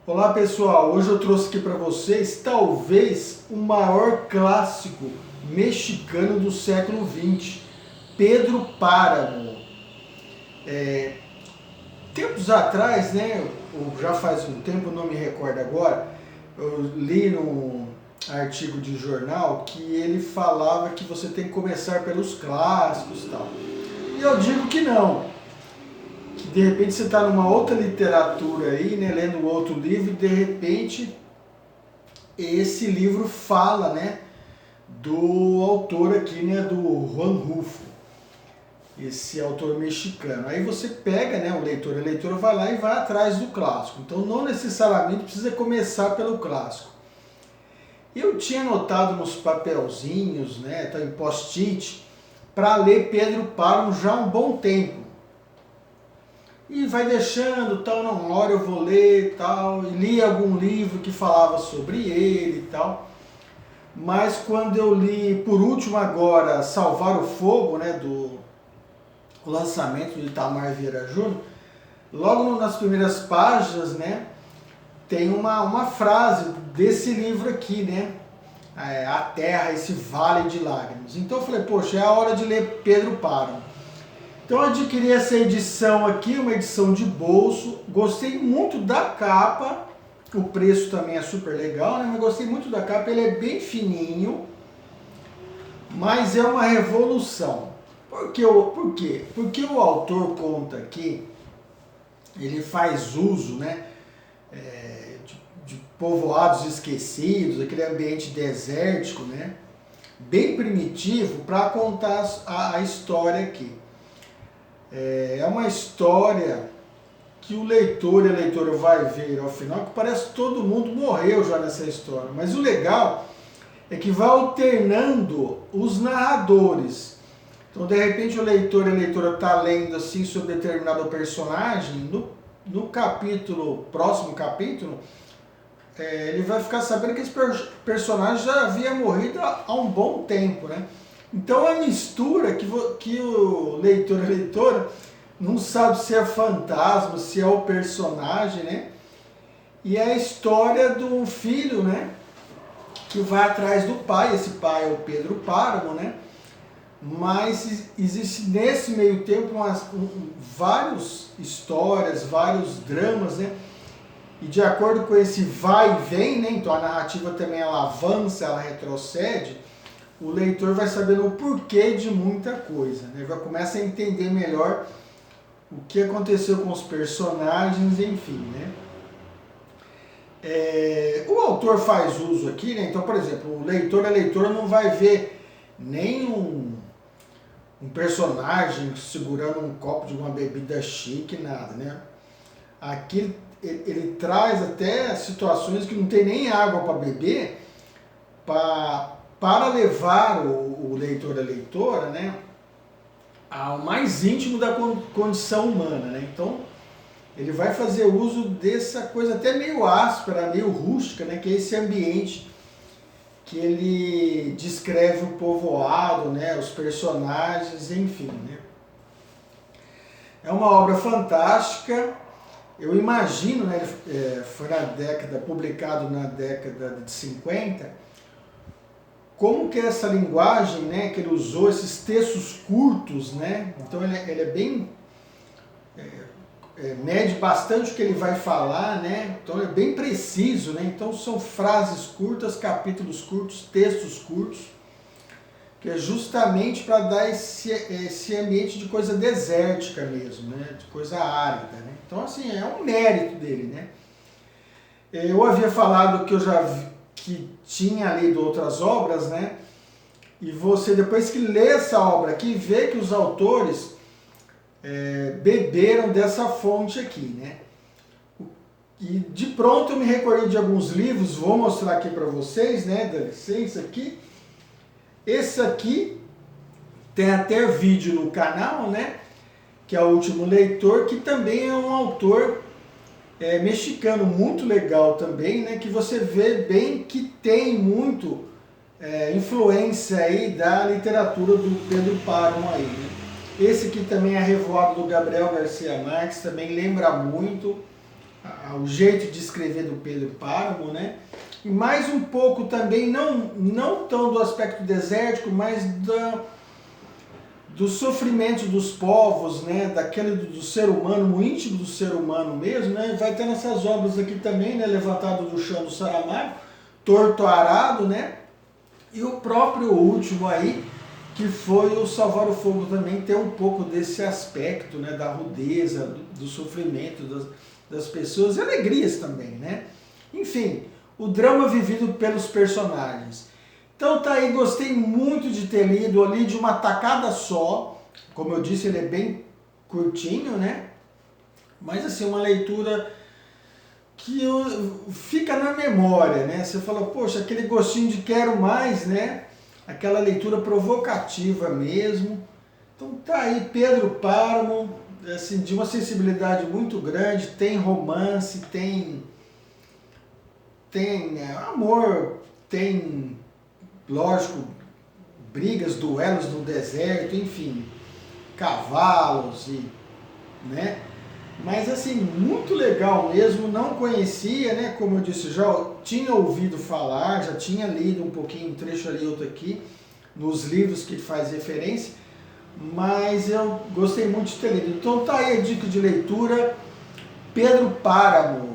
Olá pessoal, hoje eu trouxe aqui para vocês talvez o maior clássico mexicano do século XX, Pedro Páramo. Tempos atrás, né, ou já faz um tempo, não me recordo agora, eu li num artigo de jornal que ele falava que você tem que começar pelos clássicos e tal. E eu digo que não, que de repente você está numa outra literatura aí, né, lendo outro livro e de repente esse livro fala, né, do autor aqui, né, do Juan Rulfo, esse autor mexicano. Aí você pega, né, o leitor, a leitora vai lá e vai atrás do clássico. Então não necessariamente precisa começar pelo clássico. Eu tinha anotado nos papelzinhos, né, tá, em post-it, para ler Pedro Páramo já há um bom tempo. E vai deixando, tal, não, uma hora eu vou ler, tal, e li algum livro que falava sobre ele e tal. Mas quando eu li, por último agora, Salvar o Fogo, né, do lançamento de Itamar Vieira Júnior, logo nas primeiras páginas, né, tem uma frase desse livro aqui, né, A Terra, esse Vale de Lágrimas. Então eu falei, poxa, é a hora de ler Pedro Páramo. Então eu adquiri essa edição aqui, uma edição de bolso, gostei muito da capa, o preço também é super legal, né? Mas gostei muito da capa, ele é bem fininho, mas é uma revolução. Por quê? Porque o autor conta aqui, ele faz uso, né, de povoados esquecidos, aquele ambiente desértico, né, bem primitivo, para contar a história aqui. É uma história que o leitor e a leitora vai ver ao final, que parece que todo mundo morreu já nessa história. Mas o legal é que vai alternando os narradores. Então, de repente, o leitor e a leitora está lendo assim sobre determinado personagem, no capítulo, próximo capítulo, ele vai ficar sabendo que esse personagem já havia morrido há um bom tempo, né? Então a mistura que o leitor e a leitora não sabe se é fantasma, se é o personagem, né? E é a história do filho, né, que vai atrás do pai, esse pai é o Pedro Páramo, né? Mas existe nesse meio tempo várias histórias, vários dramas, né? E de acordo com esse vai e vem, né? Então a narrativa também ela avança, ela retrocede. O leitor vai sabendo o porquê de muita coisa, né? Vai começar a entender melhor o que aconteceu com os personagens, enfim, né? O autor faz uso aqui, né? Então, por exemplo, o leitor e a leitora não vai ver nem um personagem segurando um copo de uma bebida chique, nada, né? Aqui ele traz até situações que não tem nem água para beber, para levar o leitor e a leitora, né, ao mais íntimo da condição humana, né? Então ele vai fazer uso dessa coisa até meio áspera, meio rústica, né, que é esse ambiente que ele descreve o povoado, né, os personagens, enfim, né? É uma obra fantástica. Eu imagino, né, foi publicado na década de 50, como que essa linguagem, né, que ele usou, esses textos curtos, né, então ele é bem, mede bastante o que ele vai falar, né, então é bem preciso, né, então são frases curtas, capítulos curtos, textos curtos, que é justamente para dar esse ambiente de coisa desértica mesmo, né, de coisa árida, né. Então assim, é um mérito dele, né. Eu havia falado que eu já vi, que tinha lido outras obras, né? E você, depois que lê essa obra aqui, vê que os autores beberam dessa fonte aqui, né? E de pronto eu me recordei de alguns livros, vou mostrar aqui para vocês, né? Dá licença aqui. Esse aqui tem até vídeo no canal, né? Que é O Último Leitor, que também é um autor mexicano muito legal também, né, que você vê bem que tem muito influência aí da literatura do Pedro Páramo aí, né? Esse aqui também é Revoado do Gabriel Garcia Marques, também lembra muito. o jeito de escrever do Pedro Páramo, né? E mais um pouco também, não tão do aspecto desértico, mas do sofrimento dos povos, né? Daquele do ser humano, o íntimo do ser humano mesmo, né? Vai ter nessas obras aqui também, né? Levantado do chão do Saramago, Torto Arado, né? E o próprio último aí, que foi o Salvar o Fogo, também tem um pouco desse aspecto, né? Da rudeza, do sofrimento das pessoas, e alegrias também, né? Enfim, o drama vivido pelos personagens. Então tá aí, gostei muito de ter lido ali de uma tacada só. Como eu disse, ele é bem curtinho, né? Mas assim, uma leitura que fica na memória, né? Você fala, poxa, aquele gostinho de quero mais, né? Aquela leitura provocativa mesmo. Então tá aí, Pedro Páramo, assim, de uma sensibilidade muito grande, tem romance, tem amor, tem, lógico, brigas, duelos no deserto, enfim, cavalos e, né? Mas assim, muito legal mesmo, não conhecia, né? Como eu disse, já tinha ouvido falar, já tinha lido um pouquinho, um trecho ali, outro aqui, nos livros que faz referência, mas eu gostei muito de ter lido. Então tá aí a dica de leitura, Pedro Páramo,